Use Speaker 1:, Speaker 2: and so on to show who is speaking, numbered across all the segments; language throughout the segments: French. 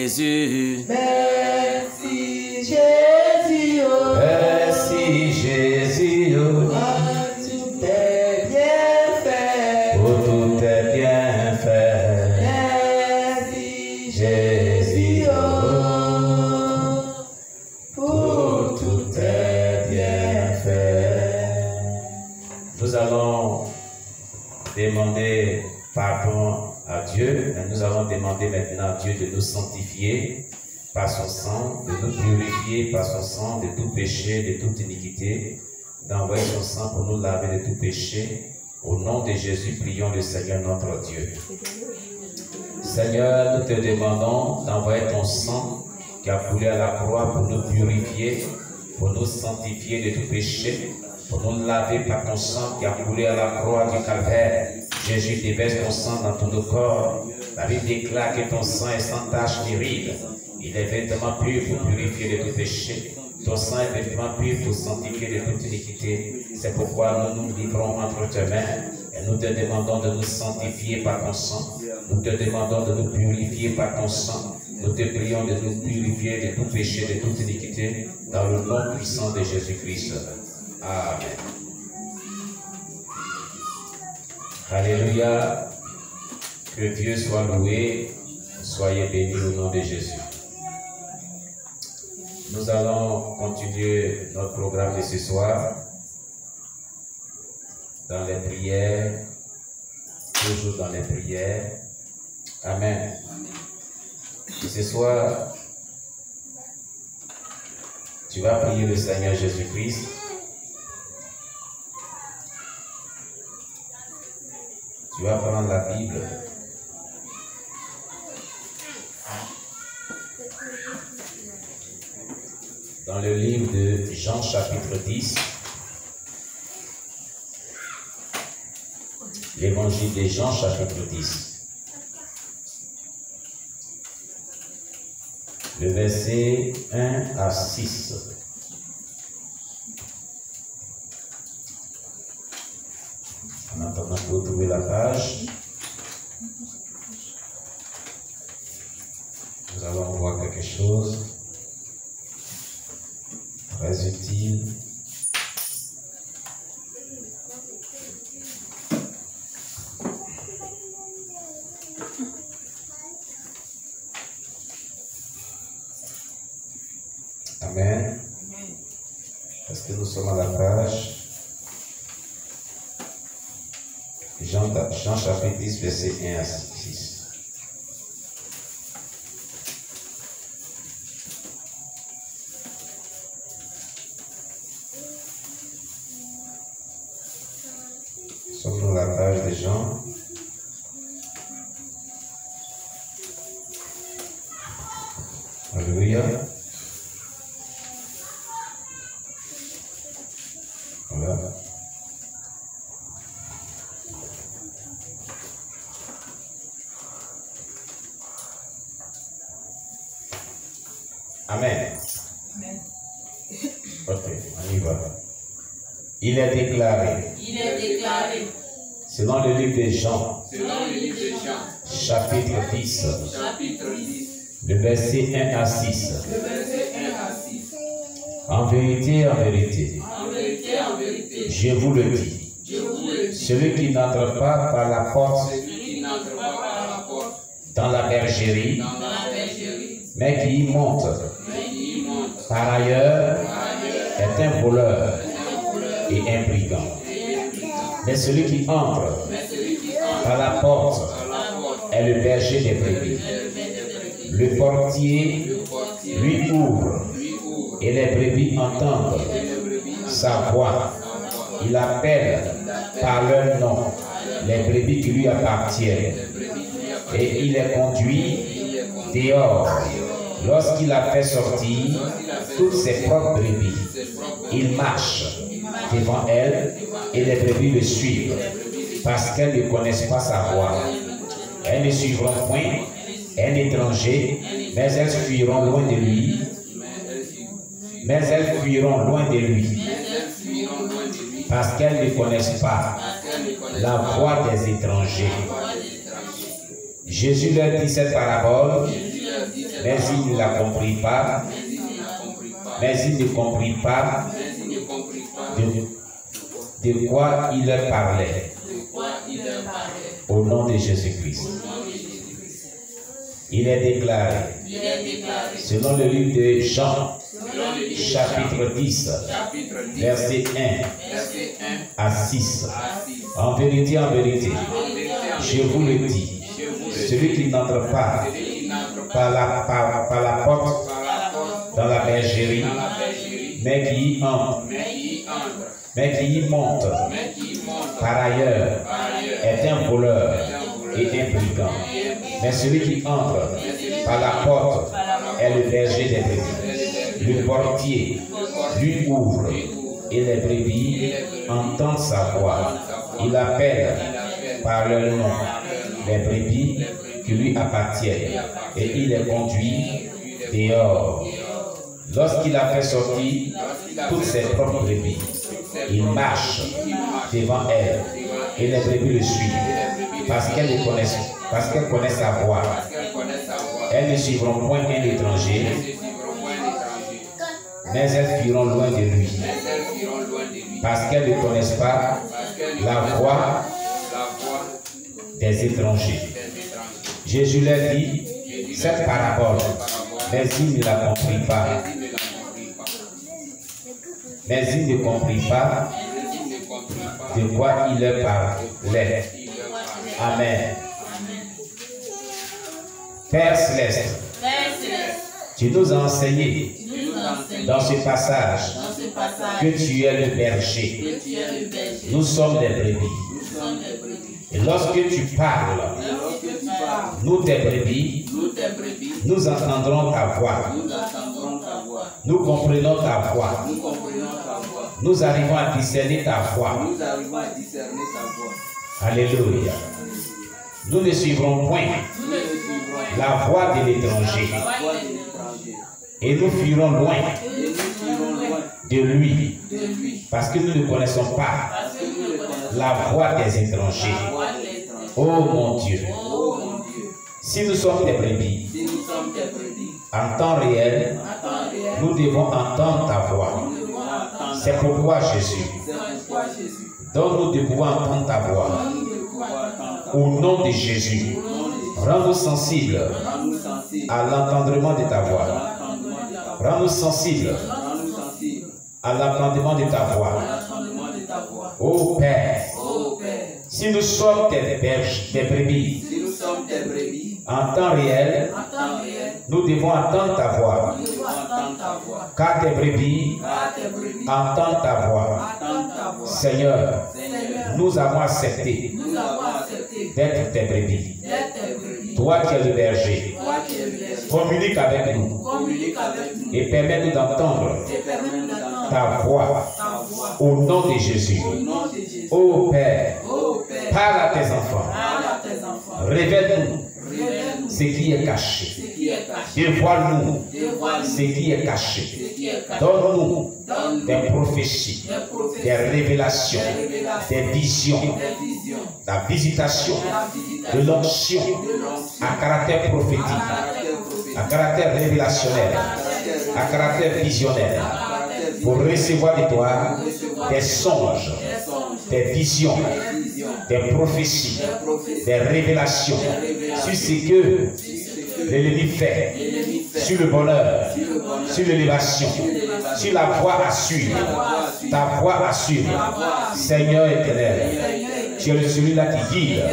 Speaker 1: Jésus.
Speaker 2: Merci Jésus.
Speaker 1: Merci Jésus.
Speaker 2: Pour tout tes bienfaits.
Speaker 1: Pour tous tes bienfaits.
Speaker 2: Merci Jésus. Pour tous tes bienfaits.
Speaker 1: Nous allons demander pardon à Dieu, mais nous allons demander maintenant à Dieu de nous sanctifier par son sang, de nous purifier par son sang de tout péché, de toute iniquité, d'envoyer son sang pour nous laver de tout péché. Au nom de Jésus, prions le Seigneur notre Dieu. Seigneur, nous te demandons d'envoyer ton sang qui a coulé à la croix pour nous purifier, pour nous sanctifier de tout péché, pour nous laver par ton sang qui a coulé à la croix du calvaire. Jésus, déverse ton sang dans tous nos corps. La Bible déclare que ton sang est sans tache ni ride. Il est vêtement pur pour purifier de tout péché. Ton sang est vêtement pur pour sanctifier de toute iniquité. C'est pourquoi nous nous livrons entre tes mains et nous te demandons de nous sanctifier par ton sang. Nous te demandons de nous purifier par ton sang. Nous te prions de nous purifier de tout péché, de toute iniquité, dans le nom puissant de Jésus-Christ. Amen. Alléluia. Que Dieu soit loué. Soyez bénis au nom de Jésus. Nous allons continuer notre programme de ce soir dans les prières, toujours dans les prières. Amen. Et ce soir, tu vas prier le Seigneur Jésus-Christ. Tu vas prendre la Bible. Dans le livre de Jean chapitre 10, l'évangile de Jean chapitre 10, le verset 1 à 6. En attendant que vous trouvez la page, nous allons voir quelque chose très utile. Amen. Est-ce que nous sommes à la page Jean chapitre 10, verset 1 à 6. Sommes-nous à la page de Jean? Alléluia. Voilà. Amen.
Speaker 2: Amen.
Speaker 1: Ok, on y va. Il est déclaré. Selon le livre de Jean, chapitre 10, le verset 1 à 6. En vérité, je vous le dis, celui qui n'entre pas par la porte dans la bergerie, mais qui y monte, par ailleurs, est un voleur et un brigand. Mais celui qui entre par la porte est le berger des brebis. Le portier lui ouvre et les brebis entendent sa voix. Il appelle par leur nom les brebis qui lui appartiennent et il les conduit dehors. Lorsqu'il a fait sortir toutes ses propres brebis, il marche devant elles et les brebis le suivent parce qu'elles ne connaissent pas sa voix. Elles ne suivront point un étranger, mais elles fuiront loin de lui. Parce qu'elles ne connaissent pas la voix des étrangers. Jésus leur dit cette parabole, Mais il ne la comprit pas. Mais il ne comprit pas de quoi il leur parlait. Au nom de Jésus-Christ. Il est déclaré, selon le livre de Jean, chapitre 10, verset 1 à 6. En vérité, je vous le dis, celui qui n'entre pas par la porte dans la bergerie, mais qui y monte, par ailleurs, est un voleur et un brigand. Mais celui qui entre par la porte est le berger des brebis. Le portier lui ouvre et les brebis entendent sa voix. Il appelle par leur nom les brebis qui lui appartiennent et il les conduit dehors. Lorsqu'il a fait sortir toutes ses propres brebis, il marche devant elles et les brebis le suivent parce qu'elles connaissent sa voix. Elles ne suivront point un étranger, mais elles fuiront loin de lui parce qu'elles ne connaissent pas la voix des étrangers. Jésus leur dit cette parabole, mais il ne la comprit pas. Mais il ne comprit pas de quoi il leur parlait. Amen. Père Céleste, tu nous as enseigné dans ce passage que tu es le berger. Nous sommes des brebis. Et lorsque tu parles, nous tes brebis, nous entendrons ta voix. Nous comprenons ta voix. Nous arrivons à discerner ta voix. Alléluia. Nous ne suivrons point la voix de l'étranger. Et nous fuirons loin de lui. Parce que nous ne connaissons pas la voix des étrangers. Oh mon Dieu. Si nous sommes des brebis, en temps réel, nous devons entendre ta voix. C'est pourquoi Jésus, donne-nous de pouvoir entendre ta voix. Au nom de Jésus, rends-nous sensibles à l'entendement de ta voix. Rends-nous sensibles à l'entendement de ta voix. Ô Père, si nous sommes des brebis, en temps réel, nous devons entendre ta voix. Car tes brebis entendent ta voix. Seigneur, nous avons accepté d'être tes brebis. Toi qui es le berger, communique avec nous et permets-nous d'entendre ta voix au nom de Jésus. Ô Père, parle à tes enfants. Révèle-nous ce qui est caché. Dévoile-nous ce qui est caché. Donne-nous des prophéties, des révélations, des visions, la visitation de l'onction à caractère prophétique, à caractère révélationnel, à caractère visionnel, pour recevoir de toi des songes, des visions, des prophéties, des révélations sur ce que l'ennemi fait, sur le bonheur, sur l'élévation, sur la voie à suivre, ta voie à suivre. Seigneur éternel, tu es celui-là qui guide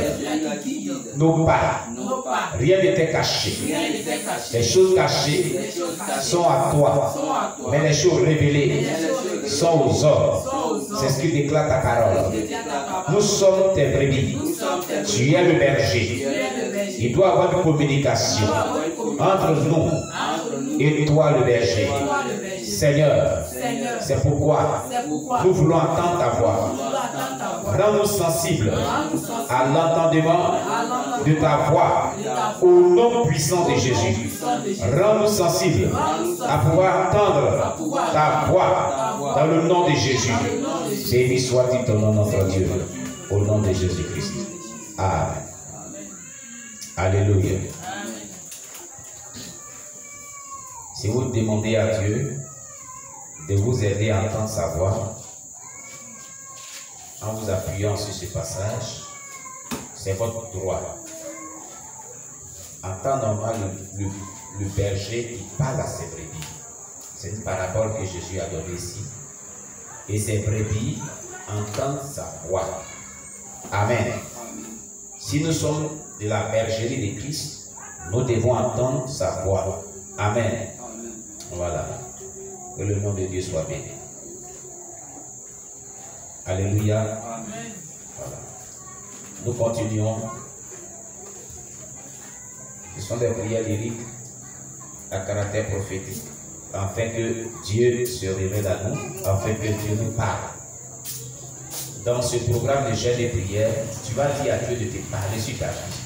Speaker 1: nos pas. Rien n'était caché. Les choses cachées sont à toi, mais les choses révélées sont aux hommes. C'est ce que déclare ta parole. Nous sommes tes brebis. Tu es le berger. Il doit y avoir une communication entre nous et toi le berger. Seigneur, c'est pourquoi nous voulons entendre ta voix. Rends-nous sensibles à l'entendement de ta voix au nom puissant de Jésus. Rends-nous sensibles à pouvoir entendre ta voix dans le nom de Jésus. Béni soit-il ton nom, notre Dieu, au nom de Jésus-Christ. Amen. Alléluia. Si vous demandez à Dieu de vous aider à entendre sa voix, en vous appuyant sur ce passage, c'est votre droit. En temps normal, le berger qui parle à ses brebis. C'est une parabole que Jésus a donnée ici. Et ses brebis entendent sa voix. Amen. Si nous sommes de la bergerie de Christ, nous devons entendre sa voix. Amen. Voilà. Que le nom de Dieu soit béni. Alléluia. Amen. Voilà. Nous continuons. Ce sont des prières lyriques à caractère prophétique, afin que Dieu se révèle à nous, afin que Dieu nous parle. Dans ce programme de jeûne et prière, tu vas dire à Dieu de te parler sur ta vie.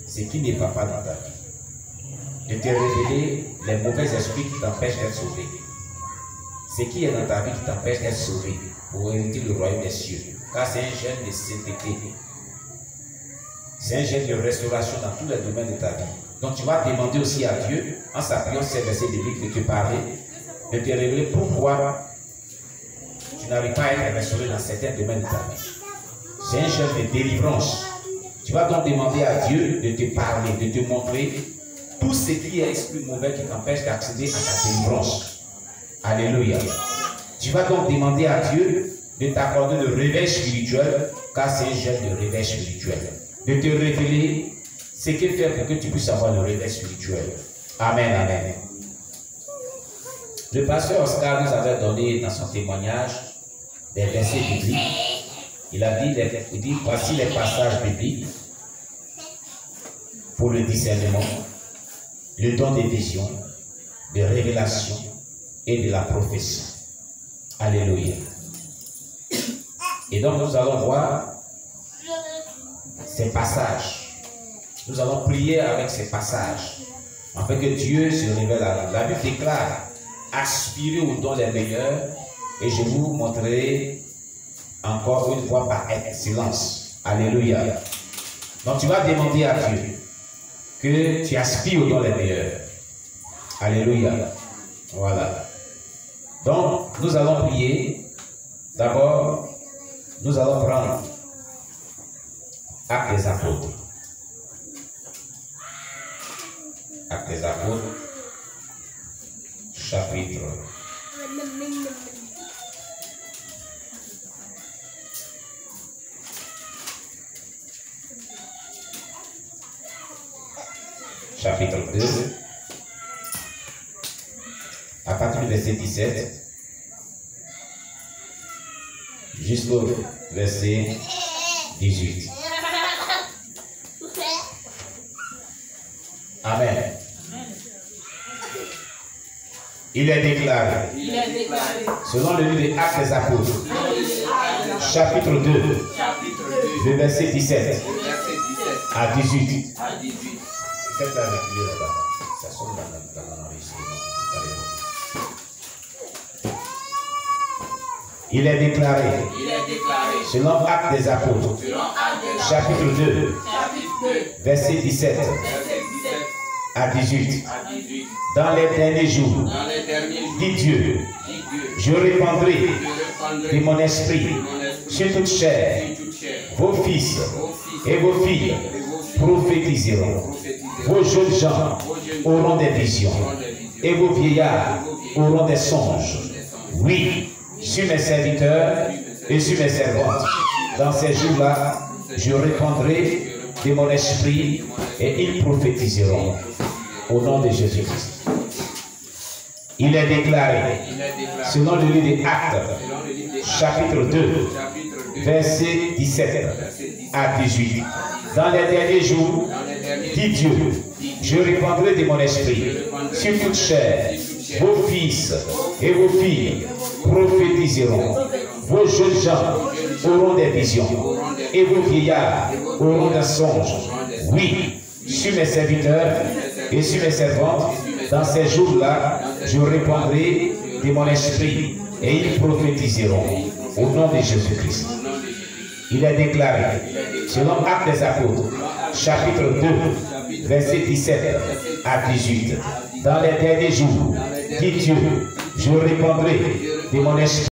Speaker 1: Ce qui n'est pas dans ta vie. De te révéler les mauvais esprits qui t'empêchent d'être sauvé. Ce qui est dans ta vie qui t'empêche d'être sauvé pour hériter le royaume des cieux. Car c'est un jeûne de sainteté. C'est un jeûne de restauration dans tous les domaines de ta vie. Donc tu vas demander aussi à Dieu, en s'appuyant sur ces versets bibliques, de te parler, de te révéler pourquoi tu n'arrives pas à être restauré dans certains domaines de ta vie. C'est un jeûne de délivrance. Tu vas donc demander à Dieu de te parler, de te montrer tout ce qui est esprit mauvais qui t'empêche d'accéder à ta délivrance. Alléluia. Tu vas donc demander à Dieu de t'accorder le réveil spirituel, car c'est un jeûne de réveil spirituel. De te révéler ce qu'il fait pour que tu puisses avoir le réveil spirituel. Amen, amen. Le pasteur Oscar nous avait donné dans son témoignage des versets bibliques. Il dit, voici les passages bibliques pour le discernement, le don des visions, des révélations et de la prophétie. Alléluia. Et donc nous allons voir ces passages. Nous allons prier avec ces passages, afin que Dieu se révèle à nous. La Bible déclare, aspirez aux dons les meilleurs, et je vous montrerai encore une fois par excellence. Alléluia. Donc tu vas demander à Dieu que tu aspires aux dons les meilleurs. Alléluia. Voilà. Donc nous allons prier. D'abord, nous allons prendre Actes des Apôtres. Actes des Apôtres, chapitre 2, à partir du verset 17 jusqu'au verset 18. Amen. Il est déclaré, selon le livre des Actes des Apôtres, chapitre 2, le verset 17 à 18. Faites la lecture là-bas. Ça sonne dans l'enregistrement. Il est déclaré, selon Actes des Apôtres, chapitre 2, verset 17 à 18. Dans les derniers jours, dit Dieu, je répandrai de mon esprit sur toute chair. Vos fils et vos filles prophétiseront. Vos jeunes gens auront des visions. Et vos vieillards auront des songes. Oui, sur mes serviteurs et sur mes servantes. Dans ces jours-là, je répandrai de mon esprit et ils prophétiseront. Au nom de Jésus-Christ. Il est déclaré, selon le livre des Actes, chapitre 2, verset 17 à 18. Dans les derniers jours, dit Dieu, je répandrai de mon esprit sur toute chair. Vos fils et vos filles prophétiseront. Vos jeunes gens auront des visions. Et vos vieillards auront des songes. Oui, sur mes serviteurs et sur mes servantes, dans ces jours-là, je répandrai de mon esprit et ils prophétiseront au nom de Jésus-Christ. Il est déclaré, selon Actes des Apôtres, chapitre 2, verset 17 à 18. Dans les derniers jours, dit Dieu, je répandrai de mon esprit